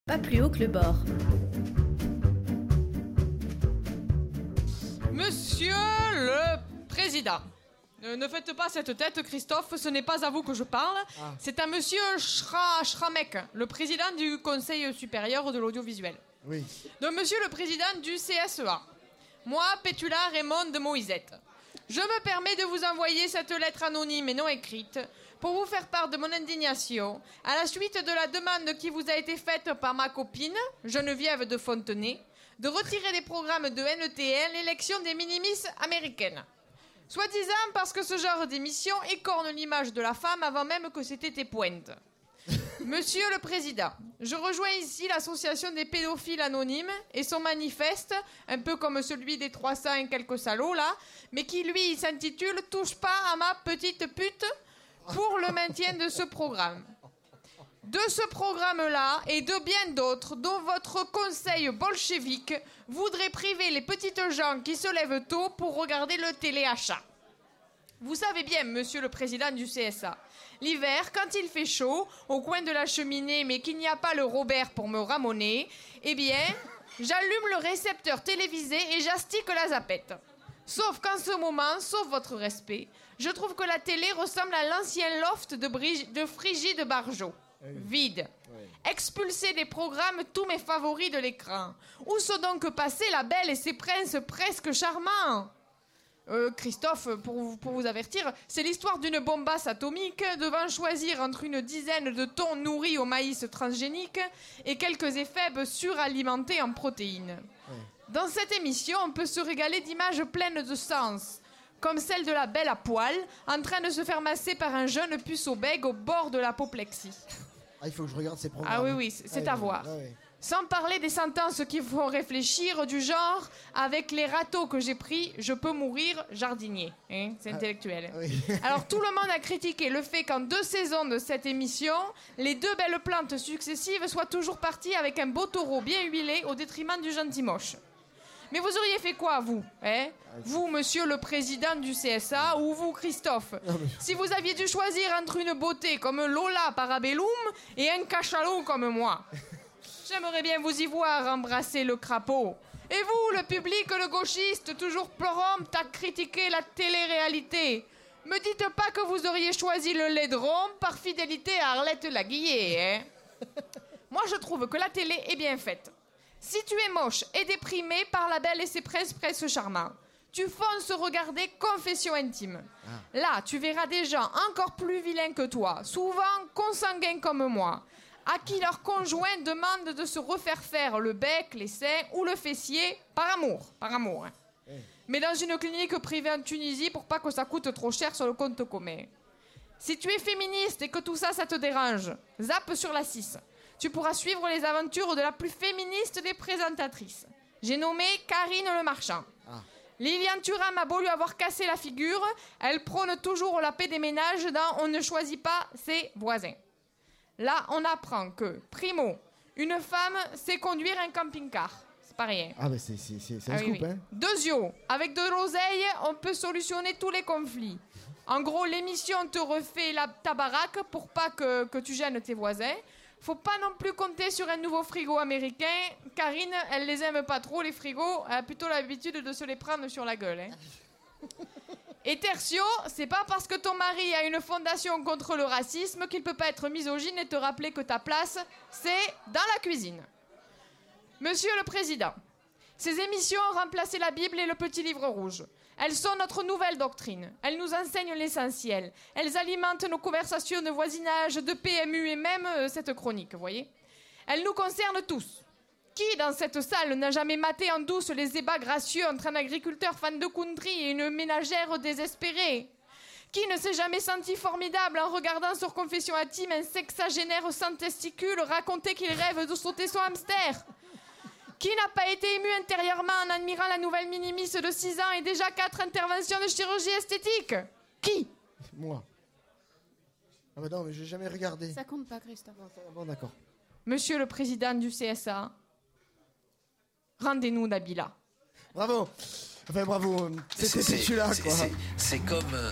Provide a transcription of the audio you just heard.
Pas plus haut que le bord. Monsieur le Président, ne faites pas cette tête, Christophe, ce n'est pas à vous que je parle. C'est à monsieur Schramek, le président du Conseil supérieur de l'audiovisuel. Oui. Donc, monsieur le président du CSEA, moi, Pétula Raymond de Moisette, je me permets de vous envoyer cette lettre anonyme et non écrite pour vous faire part de mon indignation à la suite de la demande qui vous a été faite par ma copine, Geneviève de Fontenay, de retirer des programmes de NTL l'élection des minimis américaines. Soi-disant parce que ce genre d'émission écorne l'image de la femme avant même que c'était pointe. Monsieur le Président, je rejoins ici l'association des pédophiles anonymes et son manifeste, un peu comme celui des 300 et quelques salauds là, mais qui lui s'intitule « Touche pas à ma petite pute » pour le maintien de ce programme. De ce programme-là et de bien d'autres dont votre conseil bolchevique voudrait priver les petites gens qui se lèvent tôt pour regarder le téléachat. Vous savez bien, monsieur le président du CSA, l'hiver, quand il fait chaud, au coin de la cheminée, mais qu'il n'y a pas le Robert pour me ramoner, eh bien, j'allume le récepteur télévisé et j'astique la zapette. Sauf qu'en ce moment, sauf votre respect, je trouve que la télé ressemble à l'ancien loft de Frigide Barjot. Vide. Expulser des programmes tous mes favoris de l'écran. Où sont donc passés la belle et ses princes presque charmants ? Christophe, pour vous avertir, c'est l'histoire d'une bombasse atomique devant choisir entre une dizaine de thons nourris au maïs transgénique et quelques éphèbes suralimentés en protéines. Dans cette émission, on peut se régaler d'images pleines de sens, comme celle de la belle à poil, en train de se faire masser par un jeune puceau-bègue au bord de l'apoplexie. Ah, il faut que je regarde ces programmes. Ah oui, c'est à voir. Sans parler des sentences qui font réfléchir, du genre « Avec les râteaux que j'ai pris, je peux mourir jardinier hein ». C'est intellectuel. Oui. Alors, tout le monde a critiqué le fait qu'en 2 saisons de cette émission, les 2 belles plantes successives soient toujours parties avec un beau taureau bien huilé au détriment du gentil moche. Mais vous auriez fait quoi, vous Vous, monsieur le président du CSA, ou vous, Christophe si vous aviez dû choisir entre une beauté comme Lola Parabellum et un cachalot comme moi. J'aimerais bien vous y voir embrasser le crapaud. Et vous, le public, le gauchiste, toujours prompt à critiquer la télé-réalité, me dites pas que vous auriez choisi le laidron par fidélité à Arlette Laguillet, Moi, je trouve que la télé est bien faite. Si tu es moche et déprimé par la belle et ses princes charmants, tu fonces regarder Confession intime. Là, tu verras des gens encore plus vilains que toi, souvent consanguins comme moi, à qui leur conjoint demande de se refaire faire le bec, les seins ou le fessier par amour. Mais dans une clinique privée en Tunisie pour pas que ça coûte trop cher sur le compte commun. Si tu es féministe et que tout ça, ça te dérange, zappe sur la 6. Tu pourras suivre les aventures de la plus féministe des présentatrices. J'ai nommé Karine Le Marchand. Liliane Thuram a beau lui avoir cassé la figure, elle prône toujours la paix des ménages dans « On ne choisit pas ses voisins ». Là, on apprend que, primo, une femme sait conduire un camping-car. C'est pas rien. Ah, mais c'est un scoop, oui. hein. Deuxio, avec de l'oseille, on peut solutionner tous les conflits. En gros, l'émission te refait ta baraque pour pas que tu gênes tes voisins. Faut pas non plus compter sur un nouveau frigo américain. Karine, elle les aime pas trop, les frigos. Elle a plutôt l'habitude de se les prendre sur la gueule. Et tertio, c'est pas parce que ton mari a une fondation contre le racisme qu'il peut pas être misogyne et te rappeler que ta place, c'est dans la cuisine. Monsieur le Président, ces émissions ont remplacé la Bible et le Petit Livre Rouge. Elles sont notre nouvelle doctrine. Elles nous enseignent l'essentiel. Elles alimentent nos conversations de voisinage, de PMU et même cette chronique, vous voyez. Elles nous concernent tous. Qui, dans cette salle, n'a jamais maté en douce les ébats gracieux entre un agriculteur fan de country et une ménagère désespérée ? Qui ne s'est jamais senti formidable en regardant sur Confession intime un sexagénaire sans testicules raconter qu'il rêve de sauter son hamster ? Qui n'a pas été ému intérieurement en admirant la nouvelle minimis de 6 ans et déjà 4 interventions de chirurgie esthétique ? Qui ? Moi. Ah bah non, mais j'ai jamais regardé. Ça compte pas, Christophe. Bon, d'accord. Monsieur le président du CSA, rendez-nous Nabila. Bravo. Enfin, bravo. C'était celui-là, quoi. C'est comme...